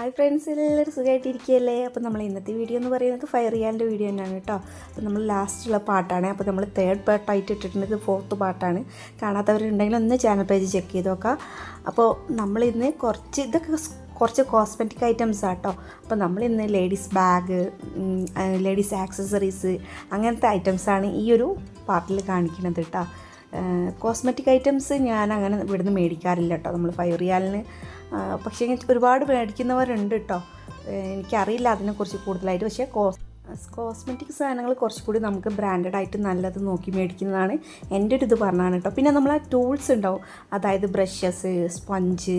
Hi friends, എല്ലാവരും സുഖമായിട്ടിരിക്കുകയല്ലേ? അപ്പോൾ നമ്മൾ ഇന്നത്തെ വീഡിയോ എന്ന് പറയുന്നത് 5 റിയാലിൻ്റെ വീഡിയോ തന്നെയാണ് കേട്ടോ. അപ്പോൾ നമ്മൾ ലാസ്റ്റുള്ള പാട്ടാണ്. അപ്പോൾ നമ്മൾ 3rd പാർട്ടായിട്ട് ഇട്ടിട്ടുണ്ട്. ഇത് 4th പാർട്ടാണ്. കാണാത്തവരുണ്ടെങ്കിൽ ഒന്ന് ചാനൽ പേജ് ചെക്ക് ചെയ്ത് നോക്കാം. അപ്പോൾ നമ്മളിന്ന് കുറച്ച് കോസ്മെറ്റിക് ഐറ്റംസ് ആട്ടോ. അപ്പോൾ നമ്മളിന്ന് ലേഡീസ് ബാഗ്, ലേഡീസ് ആക്സസറീസ്, അങ്ങനത്തെ ഐറ്റംസാണ് ഈ ഒരു പാർട്ടിൽ കാണിക്കുന്നത് കേട്ടോ. കോസ്മെറ്റിക് ഐറ്റംസ് ഞാൻ അങ്ങനെ ഇവിടുന്ന് മേടിക്കാറില്ല കേട്ടോ. നമ്മൾ 5 റിയാലിന് പക്ഷേ ഒരുപാട് മേടിക്കുന്നവരുണ്ട് കേട്ടോ. എനിക്കറിയില്ല അതിനെക്കുറിച്ച് കൂടുതലായിട്ട്. പക്ഷേ കോസ്മെറ്റിക് സാധനങ്ങൾ കുറച്ചുകൂടി നമുക്ക് ബ്രാൻഡഡ് ആയിട്ട് നല്ലത് നോക്കി മേടിക്കുന്നതാണ് എൻ്റെ ഒരു ഇത് പറഞ്ഞാണ് കേട്ടോ. പിന്നെ നമ്മളെ ടൂൾസ് ഉണ്ടാവും, അതായത് ബ്രഷസ്, സ്പഞ്ച്,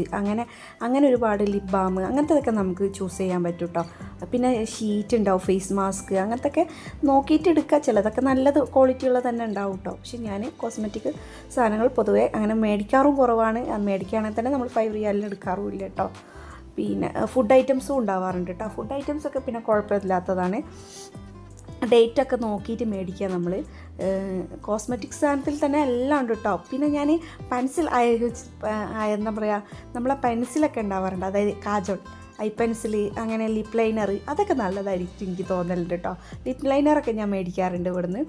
അങ്ങനെ ഒരുപാട് ലിപ് ബാം, അങ്ങനത്തെതൊക്കെ നമുക്ക് ചൂസ് ചെയ്യാൻ പറ്റും കേട്ടോ. പിന്നെ ഷീറ്റ് ഉണ്ടാവും, ഫേസ് മാസ്ക്, അങ്ങനത്തെയൊക്കെ നോക്കിയിട്ട് എടുക്കുക. ചിലതൊക്കെ നല്ലത് ക്വാളിറ്റി ഉള്ളത് തന്നെ ഉണ്ടാവും കേട്ടോ. പക്ഷേ ഞാൻ കോസ്മെറ്റിക് സാധനങ്ങൾ പൊതുവേ അങ്ങനെ മേടിക്കാറും കുറവാണ്. മേടിക്കുകയാണെങ്കിൽ തന്നെ നമ്മൾ 5 റിയാലിന് എടുക്കാറുമില്ല കേട്ടോ. പിന്നെ ഫുഡ് ഐറ്റംസും ഉണ്ടാവാറുണ്ട് കേട്ടോ. ഫുഡ് ഐറ്റംസൊക്കെ പിന്നെ കുഴപ്പമില്ലാത്തതാണ്. ഡേറ്റൊക്കെ നോക്കിയിട്ട് മേടിക്കുക നമ്മൾ. കോസ്മെറ്റിക് സാധനത്തിൽ തന്നെ എല്ലാം ഉണ്ട് കേട്ടോ. പിന്നെ ഞാൻ പെൻസിൽ എന്താ പറയുക, നമ്മളെ പെൻസിലൊക്കെ ഉണ്ടാവാറുണ്ട്, അതായത് കാജോൾ, ഐ പെൻസിൽ, അങ്ങനെ ലിപ് ലൈനർ, അതൊക്കെ നല്ലതായിരിക്കും എനിക്ക് തോന്നലുണ്ട് കേട്ടോ. ലിപ് ലൈനറൊക്കെ ഞാൻ മേടിക്കാറുണ്ട് ഇവിടുന്ന്.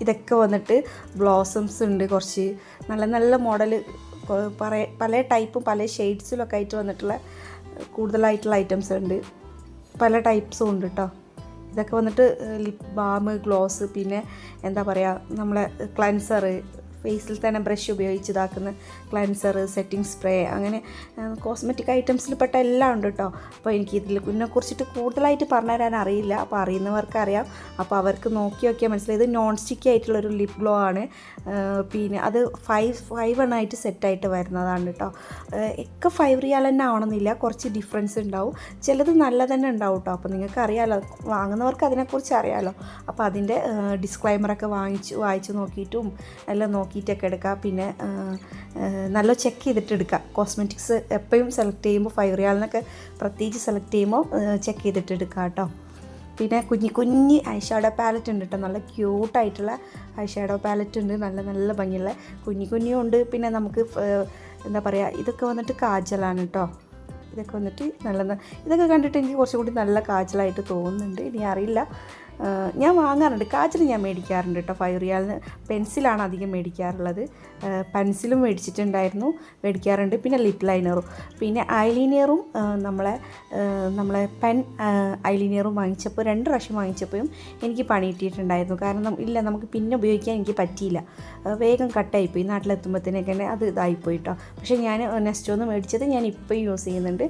ഇതൊക്കെ വന്നിട്ട് ബ്ലോസംസ് ഉണ്ട്, കുറച്ച് നല്ല നല്ല മോഡൽ, പല ടൈപ്പും പല ഷെയ്ഡ്സിലൊക്കെ ആയിട്ട് വന്നിട്ടുള്ള കൂടുതലായിട്ടുള്ള ഐറ്റംസ് ഉണ്ട്. പല ടൈപ്സും ഉണ്ട് കേട്ടോ. ഇതൊക്കെ വന്നിട്ട് ലിപ് ബാം, ഗ്ലോസ്, പിന്നെ എന്താ പറയുക, നമ്മളെ ക്ലൻസർ, ഫേസിൽ തന്നെ ബ്രഷ് ഉപയോഗിച്ച് ഇതാക്കുന്ന ക്ലൻസർ, സെറ്റിംഗ് സ്പ്രേ, അങ്ങനെ കോസ്മെറ്റിക് ഐറ്റംസിൽ പെട്ട എല്ലാം ഉണ്ട് കേട്ടോ. അപ്പോൾ എനിക്ക് ഇതിനെക്കുറിച്ചിട്ട് കൂടുതലായിട്ട് പറഞ്ഞു തരാൻ അറിയില്ല. അപ്പോൾ അറിയുന്നവർക്ക് അറിയാം. അപ്പോൾ അവർക്ക് നോക്കിയാൽ മനസ്സിലായി. ഇത് നോൺ സ്റ്റിക്കി ആയിട്ടുള്ളൊരു ലിപ് ഗ്ലോ ആണ്. പിന്നെ അത് 5 എണ്ണമായിട്ട് സെറ്റായിട്ട് വരുന്നതാണ് കേട്ടോ. ഒക്കെ 5 റിയാൽ തന്നെ ആവണമെന്നില്ല, കുറച്ച് ഡിഫറൻസ് ഉണ്ടാവും. ചിലത് നല്ല തന്നെ ഉണ്ടാവും കേട്ടോ. അപ്പോൾ നിങ്ങൾക്ക് അറിയാമല്ലോ, വാങ്ങുന്നവർക്ക് അതിനെക്കുറിച്ച് അറിയാമല്ലോ. അപ്പോൾ അതിൻ്റെ ഡിസ്ക്ലൈമറൊക്കെ വായിച്ച് നോക്കിയിട്ടും എല്ലാം നോക്കിയിട്ടൊക്കെ എടുക്കുക. പിന്നെ നല്ല ചെക്ക് ചെയ്തിട്ട് എടുക്കുക. കോസ്മെറ്റിക്സ് എപ്പോഴും സെലക്ട് ചെയ്യുമ്പോൾ 5 റിയാലിനൊക്കെ പ്രത്യേകിച്ച് സെലക്ട് ചെയ്യുമ്പോൾ ചെക്ക് ചെയ്തിട്ട് എടുക്കുക കേട്ടോ. പിന്നെ കുഞ്ഞി ഐ ഷാഡോ പാലറ്റ് ഉണ്ട് കേട്ടോ. നല്ല ക്യൂട്ടായിട്ടുള്ള ഐ ഷാഡോ പാലറ്റ് ഉണ്ട്, നല്ല ഭംഗിയുള്ള കുഞ്ഞിയും ഉണ്ട്. പിന്നെ നമുക്ക് എന്താ പറയുക, ഇതൊക്കെ വന്നിട്ട് കാജലാണ് കേട്ടോ. ഇതൊക്കെ വന്നിട്ട് ഇതൊക്കെ കണ്ടിട്ട് എനിക്ക് കുറച്ചും കൂടി നല്ല കാജലായിട്ട് തോന്നുന്നുണ്ട്. ഇനി അറിയില്ല, ഞാൻ വാങ്ങാറുണ്ട്. കാജൽ ഞാൻ മേടിക്കാറുണ്ട് കേട്ടോ. 5 റിയാലിന് പെൻസിലാണ് അധികം മേടിക്കാറുള്ളത്. പെൻസിലും മേടിക്കാറുണ്ട്. പിന്നെ ലിപ് ലൈനറും, പിന്നെ ഐലൈനറും, നമ്മളെ പെൻ ഐലൈനറും വാങ്ങിച്ചപ്പോൾ 2 പ്രാവശ്യം വാങ്ങിച്ചപ്പോഴും എനിക്ക് പണി കിട്ടിയിട്ടുണ്ടായിരുന്നു. കാരണം നമുക്ക് പിന്നെ ഉപയോഗിക്കാൻ എനിക്ക് പറ്റിയില്ല, വേഗം കട്ടായിപ്പോയി. നാട്ടിലെത്തുമ്പോഴത്തേനൊക്കെ അത് ഇതായിപ്പോയി കേട്ടോ. പക്ഷേ ഞാൻ നെസ്റ്റോന്ന് മേടിച്ചത് ഞാൻ ഇപ്പോൾ യൂസ് ചെയ്യുന്നുണ്ട്.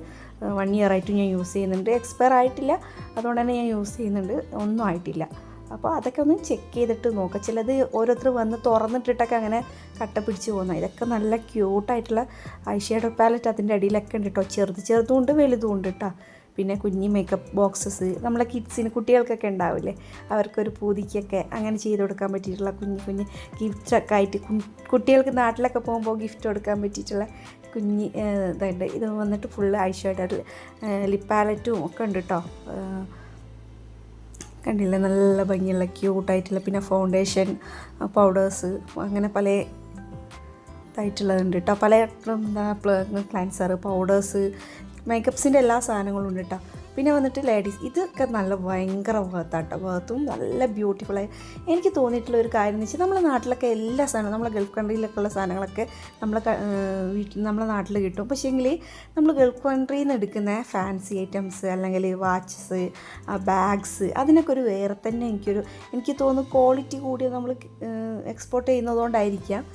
1 ഇയർ ആയിട്ട് ഞാൻ യൂസ് ചെയ്യുന്നുണ്ട്. എക്സ്പയർ ആയിട്ടില്ല, അതുകൊണ്ട് തന്നെ ഞാൻ യൂസ് ചെയ്യുന്നുണ്ട്. ഒന്നും ആയിട്ടില്ല. അപ്പോൾ അതൊക്കെ ഒന്ന് ചെക്ക് ചെയ്തിട്ട് നോക്കുക. ചിലത് ഓരോരുത്തർ വന്ന് തുറന്നിട്ടിട്ടൊക്കെ അങ്ങനെ കട്ട പിടിച്ച് പോകുന്നത്. ഇതൊക്കെ നല്ല ക്യൂട്ടായിട്ടുള്ള ഐ ഷാഡോ പാലറ്റ് അതിൻ്റെ അടിയിലൊക്കെ ഉണ്ട് കേട്ടോ. ചെറുതും ഉണ്ട്, വലുതും ഉണ്ട് കേട്ടോ. പിന്നെ കുഞ്ഞി മേക്കപ്പ് ബോക്സസ്, നമ്മളെ കിഡ്സിന്, കുട്ടികൾക്കൊക്കെ ഉണ്ടാവില്ലേ, അവർക്കൊരു പൂതിക്കൊക്കെ അങ്ങനെ ചെയ്ത് കൊടുക്കാൻ പറ്റിയിട്ടുള്ള കുഞ്ഞി ഗിഫ്റ്റൊക്കെ ആയിട്ട്, കുട്ടികൾക്ക് നാട്ടിലൊക്കെ പോകുമ്പോൾ ഗിഫ്റ്റ് കൊടുക്കാൻ പറ്റിയിട്ടുള്ള കുഞ്ഞി ഇതുണ്ട്. ഇത് വന്നിട്ട് ഫുള്ള് ഐ ഷാഡോ ലിപ് പാലറ്റും ഒക്കെ ഉണ്ട് കേട്ടോ. കണ്ടില്ല, നല്ല ഭംഗിയുള്ള ക്യൂട്ടായിട്ടുള്ള. പിന്നെ ഫൗണ്ടേഷൻ, പൗഡേഴ്സ്, അങ്ങനെ പല ഇതായിട്ടുള്ളതുണ്ട് കേട്ടോ. പല ക്ലൻസർ, പൗഡേഴ്സ്, മേക്കപ്സിൻ്റെ എല്ലാ സാധനങ്ങളും ഉണ്ട് കേട്ടോ. പിന്നെ വന്നിട്ട് ലേഡീസ്, ഇതൊക്കെ ഭയങ്കര വേർത്തും നല്ല ബ്യൂട്ടിഫുള്ളായി എനിക്ക് തോന്നിയിട്ടുള്ള ഒരു കാര്യം എന്ന് വെച്ചാൽ, നമ്മളെ നാട്ടിലൊക്കെ എല്ലാ സാധനവും, നമ്മളെ ഗൾഫ് കൺട്രിയിലൊക്കെ ഉള്ള സാധനങ്ങളൊക്കെ നമ്മളെ നാട്ടിൽ കിട്ടും. പക്ഷേങ്കിൽ നമ്മൾ ഗൾഫ് കൺട്രിയിൽ നിന്ന് എടുക്കുന്ന ഫാൻസി ഐറ്റംസ്, അല്ലെങ്കിൽ വാച്ചസ്, ബാഗ്സ്, അതിനൊക്കെ ഒരു വേറെ തന്നെ എനിക്ക് തോന്നുന്നു ക്വാളിറ്റി കൂടിയ നമ്മൾ എക്സ്പോർട്ട് ചെയ്യുന്നതുകൊണ്ടായിരിക്കാം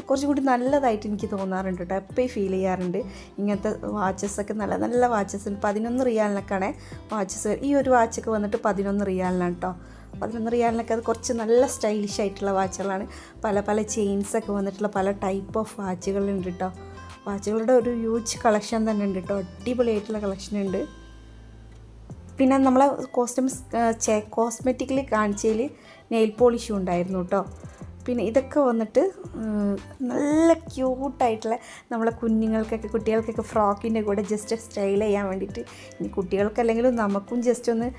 കുറച്ചും കൂടി നല്ലതായിട്ട് എനിക്ക് തോന്നാറുണ്ട് കേട്ടോ. എപ്പോഴും ഫീൽ ചെയ്യാറുണ്ട്. ഇങ്ങനത്തെ വാച്ചസൊക്കെ നല്ല വാച്ചസ് ഉണ്ട്. 11 റിയാലിനൊക്കെയാണ് വാച്ചസ്. ഈ ഒരു വാച്ചൊക്കെ വന്നിട്ട് 11 റിയാലിനാണ് കേട്ടോ. 11 റിയാലിനൊക്കെ അത് കുറച്ച് നല്ല സ്റ്റൈലിഷ് ആയിട്ടുള്ള വാച്ചുകളാണ്. പല ചെയിൻസൊക്കെ വന്നിട്ടുള്ള പല ടൈപ്പ് ഓഫ് വാച്ചുകളുണ്ട് കേട്ടോ. വാച്ചുകളുടെ ഒരു ഹ്യൂജ് കളക്ഷൻ തന്നെ ഉണ്ട് കേട്ടോ. അടിപൊളിയായിട്ടുള്ള കളക്ഷൻ ഉണ്ട്. പിന്നെ നമ്മളെ കോസ്മെറ്റിക്കലി കാണിച്ചതിൽ നെയിൽ പോളിഷും ഉണ്ടായിരുന്നു കേട്ടോ. പിന്നെ ഇതൊക്കെ വന്നിട്ട് നല്ല ക്യൂട്ടായിട്ടുള്ള നമ്മളെ കുഞ്ഞുങ്ങൾക്കൊക്കെ കുട്ടികൾക്കൊക്കെ ഫ്രോക്കിൻ്റെ കൂടെ ജസ്റ്റ് സ്റ്റൈൽ ചെയ്യാൻ വേണ്ടിയിട്ട്, ഇനി കുട്ടികൾക്കല്ലെങ്കിലും നമുക്കും ജസ്റ്റ് ഒന്ന്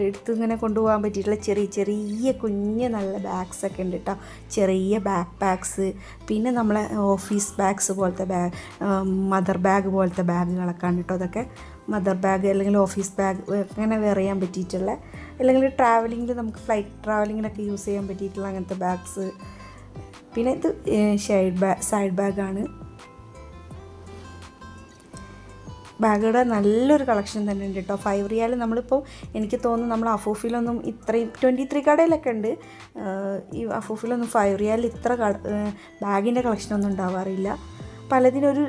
എടുത്ത് ഇങ്ങനെ കൊണ്ടുപോകാൻ പറ്റിയിട്ടുള്ള ചെറിയ ചെറിയ കുഞ്ഞ് നല്ല ബാഗ്സൊക്കെ ഉണ്ട് കേട്ടോ. ചെറിയ ബാക്ക് പാക്സ്, പിന്നെ നമ്മളെ ഓഫീസ് ബാഗ്സ് പോലത്തെ മദർ ബാഗ് പോലത്തെ ബാഗുകളൊക്കെ ആണ് കേട്ടോ. അതൊക്കെ മദർ ബാഗ് അല്ലെങ്കിൽ ഓഫീസ് ബാഗ് അങ്ങനെ വെയർ ചെയ്യാൻ പറ്റിയിട്ടുള്ള, അല്ലെങ്കിൽ ട്രാവലിങ്ങിൽ നമുക്ക് ഫ്ലൈറ്റ് ട്രാവലിങ്ങിനൊക്കെ യൂസ് ചെയ്യാൻ പറ്റിയിട്ടുള്ള അങ്ങനത്തെ ബാഗ്സ്. പിന്നെ ഇത് സൈഡ് ബാഗാണ്. ബാഗുകളുടെ നല്ലൊരു കളക്ഷൻ തന്നെ ഉണ്ട് കേട്ടോ. 5 റിയാൽ നമ്മളിപ്പോൾ എനിക്ക് തോന്നുന്നു നമ്മൾ അഫൂഫിലൊന്നും ഇത്രയും 23 കടയിലൊക്കെ ഉണ്ട്. ഈ അഫൂഫിലൊന്നും 5 റിയാൽ ഇത്ര ബാഗിൻ്റെ കളക്ഷനൊന്നും ഉണ്ടാവാറില്ല. പലതിനൊരു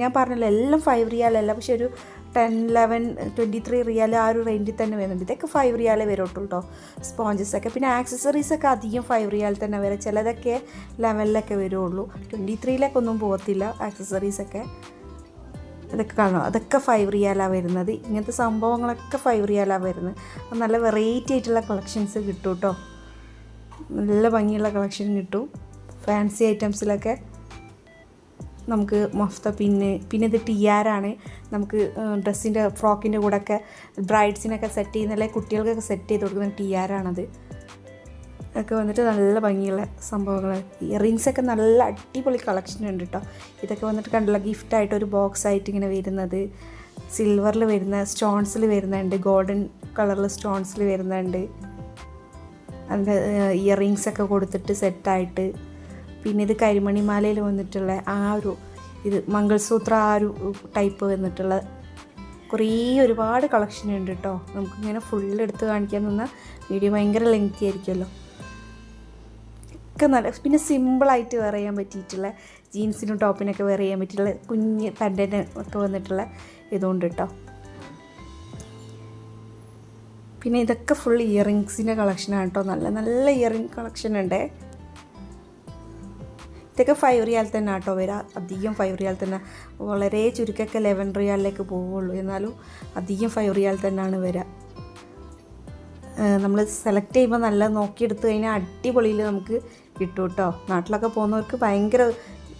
ഞാൻ പറഞ്ഞല്ലോ എല്ലാം 5 റിയാലല്ല, പക്ഷെ ഒരു 10, 11, 23 റിയാൽ ആ ഒരു റേഞ്ചിൽ തന്നെ വരുന്നുണ്ട്. ഇതൊക്കെ 5 റിയാലേ വരട്ടുള്ളൂ കേട്ടോ. സ്പോഞ്ചസൊക്കെ പിന്നെ ആക്സസറീസൊക്കെ അധികം 5 റിയാൽ തന്നെ വരും. ചിലതൊക്കെ 11 വരുള്ളൂ. 23 ഒന്നും പോകത്തില്ല ആക്സസറീസൊക്കെ. ഇതൊക്കെ കാണാം, അതൊക്കെ 5 റിയാലാണ് വരുന്നത്. ഇങ്ങനത്തെ സംഭവങ്ങളൊക്കെ 5 റിയാലാണ് വരുന്നത്. അപ്പം നല്ല വെറൈറ്റി ആയിട്ടുള്ള കളക്ഷൻസ് കിട്ടും കേട്ടോ. നല്ല ഭംഗിയുള്ള കളക്ഷൻ കിട്ടും. ഫാൻസി ഐറ്റംസിലൊക്കെ നമുക്ക് മഫ്ത പിന്നെ ഇത് ടിയാറാണ്. നമുക്ക് ഡ്രസ്സിൻ്റെ ഫ്രോക്കിൻ്റെ കൂടെയൊക്കെ ബ്രൈഡ്സിനൊക്കെ സെറ്റ് ചെയ്യുന്ന, അല്ലെങ്കിൽ കുട്ടികൾക്കൊക്കെ സെറ്റ് ചെയ്ത് കൊടുക്കുന്ന ടിയാറാണത്. ഒക്കെ വന്നിട്ട് നല്ല ഭംഗിയുള്ള സംഭവങ്ങൾ. ഇയറിങ്സൊക്കെ നല്ല അടിപൊളി കളക്ഷൻ ഉണ്ട് കേട്ടോ. ഇതൊക്കെ വന്നിട്ട് കണ്ടുള്ള ഗിഫ്റ്റായിട്ട് ഒരു ബോക്സ് ആയിട്ട് ഇങ്ങനെ വരുന്നത്, സിൽവറിൽ വരുന്ന സ്റ്റോൺസിൽ വരുന്നുണ്ട്, ഗോൾഡൻ കളറിൽ സ്റ്റോൺസിൽ വരുന്നുണ്ട്. അതിൻ്റെ ഇയറിങ്സൊക്കെ കൊടുത്തിട്ട് സെറ്റായിട്ട്. പിന്നെ ഇത് കരിമണിമാലയിൽ വന്നിട്ടുള്ള ആ ഒരു ഇത് മംഗൾസൂത്ര ആ ഒരു ടൈപ്പ് വന്നിട്ടുള്ള ഒരുപാട് കളക്ഷൻ ഉണ്ട് കേട്ടോ. നമുക്കിങ്ങനെ ഫുള്ള് എടുത്ത് കാണിക്കാൻ നിന്നാൽ വീഡിയോ ഭയങ്കര ലെങ്തി ആയിരിക്കുമല്ലോ. ഒക്കെ നല്ല, പിന്നെ സിമ്പിളായിട്ട് വെയർ ചെയ്യാൻ പറ്റിയിട്ടുള്ള ജീൻസിനും ടോപ്പിനൊക്കെ വെയർ ചെയ്യാൻ പറ്റിയിട്ടുള്ള കുഞ്ഞ് പെൻഡൻ്റ് ഒക്കെ വന്നിട്ടുള്ള ഇതുകൊണ്ട് കേട്ടോ. പിന്നെ ഇതൊക്കെ ഫുൾ ഇയറിങ്സിൻ്റെ കളക്ഷനാണ് കേട്ടോ. നല്ല നല്ല ഇയറിങ് കളക്ഷൻ ഉണ്ട്. ഇതൊക്കെ 5 റിയാൽ തന്നെ കേട്ടോ വരിക. അധികം 5 റിയാൽ തന്നെ, വളരെ ചുരുക്കമൊക്കെ 11 റിയാലിലേക്ക് പോവുള്ളൂ. എന്നാലും അധികം 5 റിയാൽ തന്നെയാണ് വരിക. നമ്മൾ സെലക്ട് ചെയ്യുമ്പോൾ നല്ല നോക്കിയെടുത്ത് കഴിഞ്ഞാൽ അടിപൊളിയിൽ നമുക്ക് കിട്ടും കേട്ടോ. നാട്ടിലൊക്കെ പോകുന്നവർക്ക് ഭയങ്കര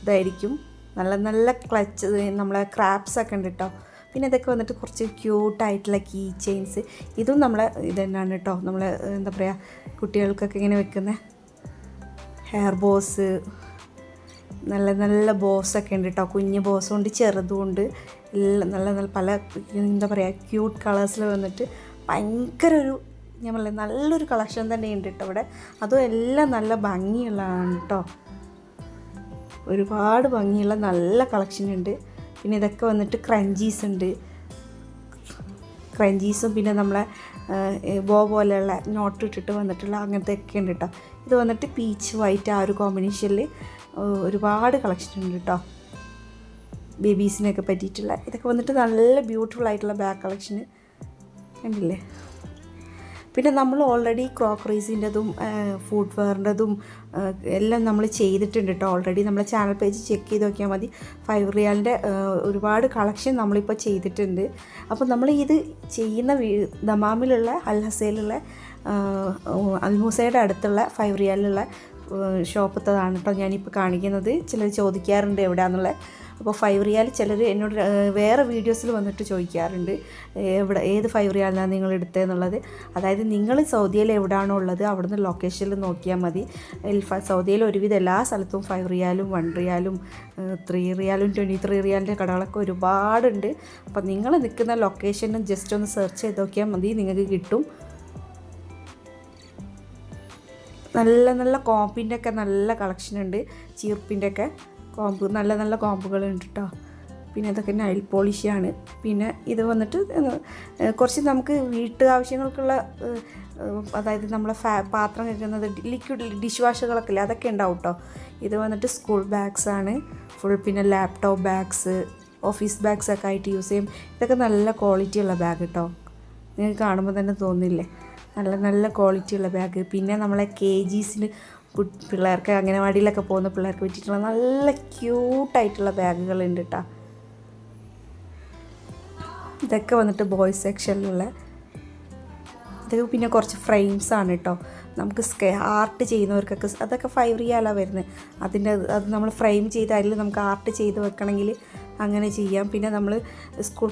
ഇതായിരിക്കും. നല്ല നല്ല ക്ലച്ച് നമ്മളെ ക്രാപ്സൊക്കെ ഉണ്ട് കേട്ടോ. പിന്നെ ഇതൊക്കെ വന്നിട്ട് കുറച്ച് ക്യൂട്ടായിട്ടുള്ള കീ ചെയിൻസ്. ഇതും നമ്മളെ ഇത് തന്നെയാണ് കേട്ടോ. നമ്മൾ എന്താ പറയുക, കുട്ടികൾക്കൊക്കെ ഇങ്ങനെ വെക്കുന്ന ഹെയർ ബോസ്, നല്ല നല്ല ബോസൊക്കെ ഉണ്ട് കേട്ടോ. കുഞ്ഞ് ബോസും ഉണ്ട്, ചെറുതും ഉണ്ട്. എല്ലാം നല്ല നല്ല പല എന്താ പറയുക ക്യൂട്ട് കളേഴ്സിൽ വന്നിട്ട് ഭയങ്കര ഒരു ഞാൻ പറയാം നല്ലൊരു കളക്ഷൻ തന്നെ ഉണ്ട് കേട്ടോ ഇവിടെ. അതും എല്ലാം നല്ല ഭംഗിയുള്ളതാണ് കേട്ടോ. ഒരുപാട് ഭംഗിയുള്ള നല്ല കളക്ഷൻ ഉണ്ട്. പിന്നെ ഇതൊക്കെ വന്നിട്ട് ക്രഞ്ചീസ് ഉണ്ട്. ക്രഞ്ചീസും പിന്നെ നമ്മളെ ബോ പോലെയുള്ള നോട്ട് ഇട്ടിട്ട് വന്നിട്ടുള്ള അങ്ങനത്തെ ഒക്കെ ഉണ്ട് കേട്ടോ. ഇത് വന്നിട്ട് പീച്ച് വൈറ്റ് ആ ഒരു കോമ്പിനേഷനിൽ ഒരുപാട് കളക്ഷൻ ഉണ്ട് കേട്ടോ. ബേബീസിനൊക്കെ പറ്റിയിട്ടുള്ള ഇതൊക്കെ വന്നിട്ട് നല്ല ബ്യൂട്ടിഫുൾ ആയിട്ടുള്ള ബാഗ് കളക്ഷന് കണ്ടില്ലേ. പിന്നെ നമ്മൾ ഓൾറെഡി ക്രോക്കറീസിൻ്റെതും ഫുഡ് വെയറിൻ്റെതും എല്ലാം നമ്മൾ ചെയ്തിട്ടുണ്ട് കേട്ടോ. ഓൾറെഡി നമ്മളെ ചാനൽ പേജ് ചെക്ക് ചെയ്ത് നോക്കിയാൽ മതി. 5 റിയാലിൻ്റെ ഒരുപാട് കളക്ഷൻ നമ്മളിപ്പോൾ ചെയ്തിട്ടുണ്ട്. അപ്പോൾ നമ്മൾ ഇത് ചെയ്യുന്ന ദമാമിലുള്ള അൽ ഹസയിലുള്ള അൽമൂസയുടെ അടുത്തുള്ള 5 റിയാലിലുള്ള ഷോപ്പത്തതാണ് കേട്ടോ ഞാനിപ്പോൾ കാണിക്കുന്നത്. ചിലർ ചോദിക്കാറുണ്ട് എവിടെയാണെന്നുള്ളത്. അപ്പോൾ 5 റിയാൽ ചിലർ എന്നോട് വേറെ വീഡിയോസിൽ വന്നിട്ട് ചോദിക്കാറുണ്ട് ഏത് 5 റിയാലിനാണ് നിങ്ങൾ എടുത്തതെന്നുള്ളത്. അതായത് നിങ്ങൾ സൗദിയിൽ എവിടെയാണോ ഉള്ളത് അവിടുന്ന് ലൊക്കേഷനിൽ നോക്കിയാൽ മതി. സൗദിയിൽ ഒരുവിധം എല്ലാ സ്ഥലത്തും 5 റിയാലും 1 റിയാലും 3 റിയാലും 23 റിയാലിൻ്റെ കടകളൊക്കെ ഒരുപാടുണ്ട്. അപ്പോൾ നിങ്ങൾ നിൽക്കുന്ന ലൊക്കേഷനും ജസ്റ്റ് ഒന്ന് സെർച്ച് ചെയ്ത് നോക്കിയാൽ മതി, നിങ്ങൾക്ക് കിട്ടും. നല്ല നല്ല കോമ്പിൻ്റെ ഒക്കെ നല്ല കളക്ഷൻ ഉണ്ട്. ചീർപ്പിൻ്റെ ഒക്കെ കോമ്പ് നല്ല നല്ല കോമ്പുകളുണ്ട് കേട്ടോ. പിന്നെ ഇതൊക്കെ നൈൽ പോളിഷാണ്. പിന്നെ ഇത് വന്നിട്ട് കുറച്ച് നമുക്ക് വീട്ടു ആവശ്യങ്ങൾക്കുള്ള, അതായത് നമ്മളെ പാത്രം കഴുകുന്നത് ലിക്വിഡ് ഡിഷ് വാഷുകളൊക്കെ ഇല്ലേ അതൊക്കെ ഉണ്ടാവും കേട്ടോ. ഇത് വന്നിട്ട് സ്കൂൾ ബാഗ്സാണ് ഫുൾ. പിന്നെ ലാപ്ടോപ്പ് ബാഗ്സ്, ഓഫീസ് ബാഗ്സൊക്കെ ആയിട്ട് യൂസ് ചെയ്യും. ഇതൊക്കെ നല്ല ക്വാളിറ്റിയുള്ള ബാഗ് കേട്ടോ. നിങ്ങൾക്ക് കാണുമ്പോൾ തന്നെ തോന്നില്ലേ നല്ല നല്ല ക്വാളിറ്റിയുള്ള ബാഗ്. പിന്നെ നമ്മളെ KGസിന് പിള്ളേർക്ക് അംഗനവാടിയിലൊക്കെ പോകുന്ന പിള്ളേർക്ക് പറ്റിയിട്ടുള്ള നല്ല ക്യൂട്ടായിട്ടുള്ള ബാഗുകളുണ്ട് കേട്ടോ. ഇതൊക്കെ വന്നിട്ട് ബോയ്സ് സെക്ഷനിലുള്ള ഇത് പിന്നെ കുറച്ച് ഫ്രെയിംസാണ് കേട്ടോ. നമുക്ക് ആർട്ട് ചെയ്യുന്നവർക്കൊക്കെ അതൊക്കെ 5 റിയാലാണ് വരുന്നത്. അത് നമ്മൾ ഫ്രെയിം ചെയ്ത് അതിൽ നമുക്ക് ആർട്ട് ചെയ്ത് വെക്കണമെങ്കിൽ അങ്ങനെ ചെയ്യാം. പിന്നെ നമ്മൾ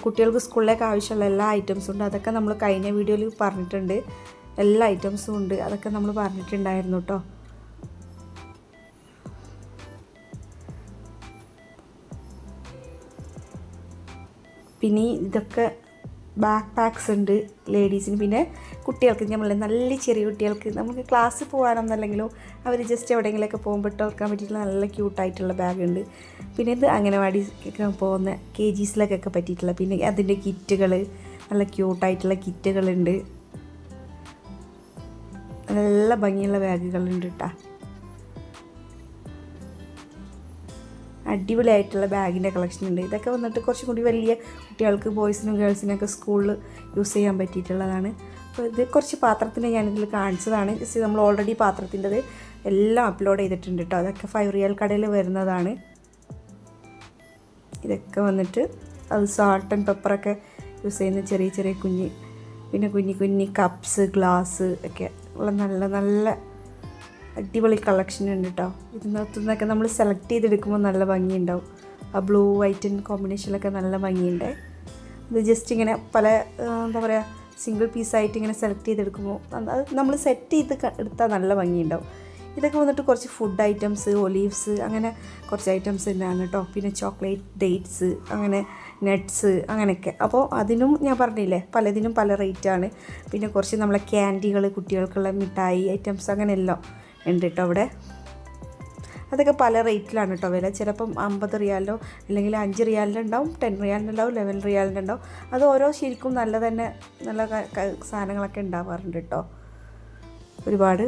കുട്ടികൾക്ക് സ്കൂളിലേക്ക് ആവശ്യമുള്ള എല്ലാ ഐറ്റംസും ഉണ്ട്. അതൊക്കെ നമ്മൾ കഴിഞ്ഞ വീഡിയോയിൽ പറഞ്ഞിട്ടുണ്ട്. എല്ലാ ഐറ്റംസും ഉണ്ട്, അതൊക്കെ നമ്മൾ പറഞ്ഞിട്ടുണ്ടായിരുന്നു കേട്ടോ. പിന്നെ ഇതൊക്കെ ബാക്ക് പാക്സ് ഉണ്ട് ലേഡീസിന്. പിന്നെ കുട്ടികൾക്ക് നമ്മൾ നല്ല ചെറിയ കുട്ടികൾക്ക് നമുക്ക് ക്ലാസ്സിൽ പോകാനൊന്നല്ലെങ്കിലും അവർ ജസ്റ്റ് എവിടെയെങ്കിലുമൊക്കെ പോകുമ്പോൾ ഇട്ട് വെക്കാൻ പറ്റിയിട്ടുള്ള നല്ല ക്യൂട്ടായിട്ടുള്ള ബാഗുണ്ട്. പിന്നെ ഇത് അംഗനവാടിക്കൊക്കെ പോകുന്ന KGസിലൊക്കെ പറ്റിയിട്ടുള്ള, പിന്നെ അതിൻ്റെ കിറ്റുകൾ, നല്ല ക്യൂട്ടായിട്ടുള്ള കിറ്റുകളുണ്ട്. നല്ല ഭംഗിയുള്ള ബാഗുകളുണ്ട് കേട്ടോ. അടിപൊളിയായിട്ടുള്ള ബാഗിൻ്റെ കളക്ഷൻ ഉണ്ട്. ഇതൊക്കെ വന്നിട്ട് കുറച്ചും കൂടി വലിയ കുട്ടികൾക്ക്, ബോയ്സിനും ഗേൾസിനൊക്കെ സ്കൂളിൽ യൂസ് ചെയ്യാൻ പറ്റിയിട്ടുള്ളതാണ്. അപ്പോൾ ഇത് കുറച്ച് പാത്രത്തിൻ്റെ ഞാനിതിൽ കാണിച്ചതാണ്. ജസ്റ്റ് നമ്മൾ ഓൾറെഡി പാത്രത്തിൻ്റെത് എല്ലാം അപ്ലോഡ് ചെയ്തിട്ടുണ്ട് കേട്ടോ. അതൊക്കെ 5 റിയാൽ കടയിൽ വരുന്നതാണ്. ഇതൊക്കെ വന്നിട്ട് അത് സാൾട്ട് ആൻഡ് പെപ്പറൊക്കെ യൂസ് ചെയ്യുന്ന ചെറിയ ചെറിയ പിന്നെ കുഞ്ഞി കപ്സ്, ഗ്ലാസ് ഒക്കെ ഉള്ള നല്ല നല്ല അടിപൊളി കളക്ഷൻ ഉണ്ട് കേട്ടോ. ഇതിനകത്തുനിന്നൊക്കെ നമ്മൾ സെലക്ട് ചെയ്തെടുക്കുമ്പോൾ നല്ല ഭംഗിയുണ്ടാവും. ആ ബ്ലൂ വൈറ്റ് കോമ്പിനേഷനിലൊക്കെ നല്ല ഭംഗിയുണ്ട്. ഇത് ജസ്റ്റ് ഇങ്ങനെ പല എന്താ പറയുക സിംഗിൾ പീസായിട്ട് ഇങ്ങനെ സെലക്ട് ചെയ്തെടുക്കുമ്പോൾ അത് നമ്മൾ സെറ്റ് ചെയ്ത് എടുത്താൽ നല്ല ഭംഗിയുണ്ടാവും. ഇതൊക്കെ വന്നിട്ട് കുറച്ച് ഫുഡ് ഐറ്റംസ്, ഒലീവ്സ്, അങ്ങനെ കുറച്ച് ഐറ്റംസ് തന്നെയാണ് കേട്ടോ. പിന്നെ ചോക്ലേറ്റ്, ഡേറ്റ്സ്, അങ്ങനെ നട്ട്സ്, അങ്ങനെയൊക്കെ. അപ്പോൾ അതിനും ഞാൻ പറഞ്ഞില്ലേ പലതിനും പല റേറ്റാണ്. പിന്നെ കുറച്ച് നമ്മളെ ക്യാൻഡികൾ, കുട്ടികൾക്കുള്ള മിഠായി ഐറ്റംസ്, അങ്ങനെ എല്ലാം ഉണ്ട് കേട്ടോ അവിടെ. അതൊക്കെ പല റേറ്റിലാണ് കേട്ടോ വില. ചിലപ്പം 50 റിയാലിനോ അല്ലെങ്കിൽ 5 റിയാലിൻ്റെ ഉണ്ടാവും, 10 റിയാലിൻ്റെ ഉണ്ടാവും, 11 റിയാലിൻ്റെ ഉണ്ടാവും. അത് ഓരോ ശരിക്കും നല്ല സാധനങ്ങളൊക്കെ ഉണ്ടാവാറുണ്ട് കേട്ടോ. ഒരുപാട്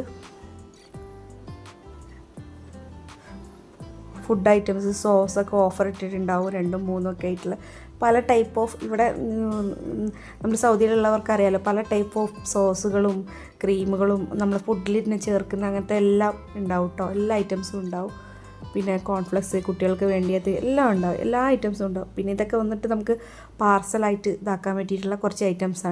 ഫുഡ് ഐറ്റംസ്, സോസൊക്കെ ഓഫർ ഇട്ടിട്ടുണ്ടാവും 2ഉം 3ഉം ഒക്കെ ആയിട്ടുള്ള പല ടൈപ്പ് ഓഫ്. ഇവിടെ നമ്മൾ സൗദിയിലുള്ളവർക്ക് അറിയാമല്ലോ, പല ടൈപ്പ് ഓഫ് സോസുകളും ക്രീമുകളും നമ്മൾ ഫുഡിൽ തന്നെ ചേർക്കുന്ന അങ്ങനത്തെ എല്ലാം ഉണ്ടാവും കേട്ടോ. എല്ലാ ഐറ്റംസും ഉണ്ടാവും. പിന്നെ കോൺഫ്ലെക്സ് കുട്ടികൾക്ക് വേണ്ടിയത് എല്ലാം ഉണ്ടാവും, എല്ലാ ഐറ്റംസും ഉണ്ടാവും. പിന്നെ ഇതൊക്കെ വന്നിട്ട് നമുക്ക് പാർസലായിട്ട് ഇതാക്കാൻ പറ്റിയിട്ടുള്ള കുറച്ച് ഐറ്റംസാണ്.